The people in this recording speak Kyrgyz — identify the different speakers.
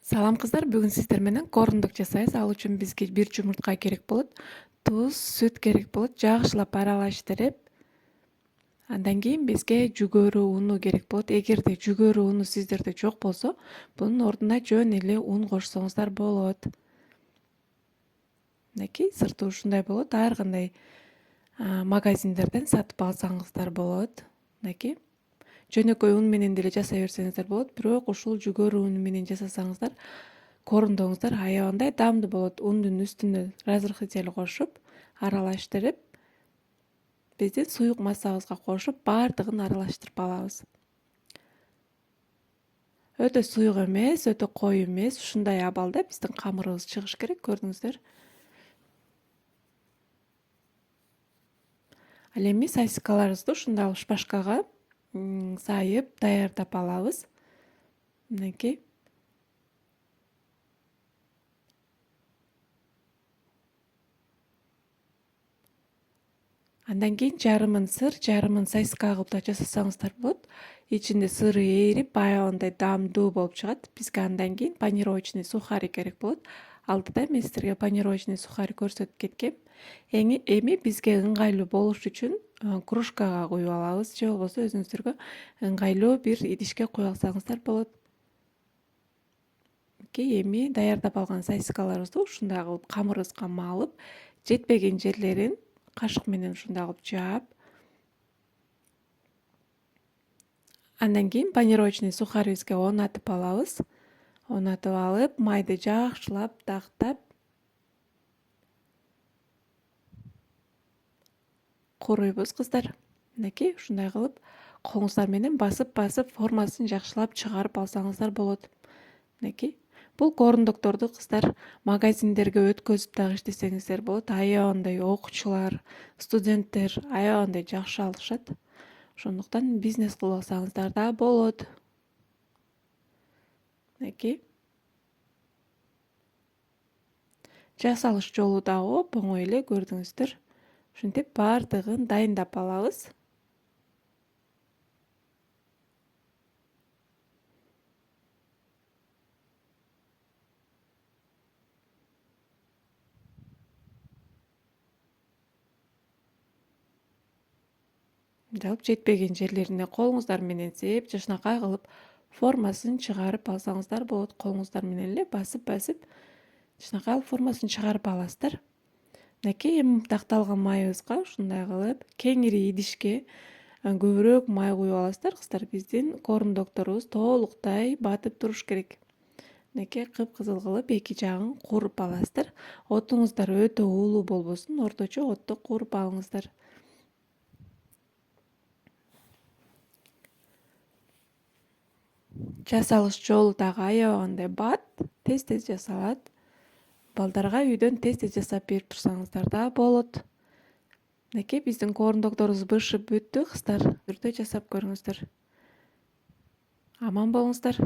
Speaker 1: Салам кыздар, бүгүн сиздер менен корундук жасайбыз. Ал үчүн бизге бир жумуртка керек болот, туз, сүт керек болот, жакшылап аралаштырып, андан кийин бизге жүгөрү уну керек болот. Эгерде жүгөрү уну сиздерде жок болсо, бунун ордуна жөн эле un кошсоңуздар болот. Мынакей сырту ушундай болот. Ар кандай магазиндерден сатып алсаңыздар болот. Мынакей. Жөнөкөй un менен деле жасай берсеңиздер болот, бирок ушул жүгөрү уну менен жасасаңыздар корундуңуздар аябандай даамдуу болот. Ундун үстүнө разрыхитель кошуп, аралаштырып, биздин суюк массабызга кошуп, баардыгын аралаштырып алабыз. Өтө суюк эмес, өтө коюу эмес, ушундай абалда биздин камырыбыз чыгыш керек, көрдүңүздөр. Ал эми сосискаларыбызды ушундай шпажкага сайып даярдап алабыз. Мынакей. Андан кийин жарымын сыр, жарымын сосиска кылып да жасасаңыздар болот. Ичинде сыры эрип, аябандай даамдуу болуп чыгат. Бизге андан кийин панировочный сухари керек болот. Алдыда мен сиздерге панировочный сухари көрсөтүп кеткем. Эми бизге ыңгайлуу болуш үчүн кружкага куюп алабыз, же болбосо өзүңүздөргө ыңгайлуу бир идишке куюп алсаңыздар болот. Эми даярдап алган сосискаларыбызды ушундай кылып камырыбызга малып, жетпеген жерлерин кашык менен ушундай кылып жаап, андан кийин панировочный сухарибизге орнатып алабыз. Орнатып алып, майды жакшылап тактап, куройбуз кыздар. Мынакей ушундай кылып колуңуздар менен басып формасын жакшылап чыгарып алсаңыздар болот. Мынакей. Бул корундукторду кыздар магазиндерге өткөзүп дагы иштесеңиздер болот. Аябандай окуучулар, студенттер аябандай жакшы алышат. Ошондуктан бизнес кылып алсаңыздар да болот. Мынакей. Жасалыш жолу дагы оңой эле, көрдүңүздөр. Ушинтип баардыгын дайындап алабыз. Жалп жетпеген жерлерине колуңуздар менен сээп, жакшынакай кылып формасын чыгарып алсаңыздар болот. Колуңуздар менен эле басып жакшынакай формасын чыгарып аласыздар. Мынакей эми такталган майыбызга ушундай кылып кеңири идишке көбүрөөк май куюп аласыздар кыздар. Биздин корундукторубуз толуктай батып туруш керек. Мынакей кыпкызыл кылып эки жагын кууруп аласыздар. Отуңуздар өтө уулуу болбосун, орточо отто кууруп алыңыздар. Жасалыш жолу дагы аябагандай бат, тез жасалат. Балдарга үйдөн тез жасап берип турсаңыздар да болот. Мынакей биздин корундукторубуз бышып бүттү кыздар. Түрдө жасап көрүңүздөр. Аман болуңуздар.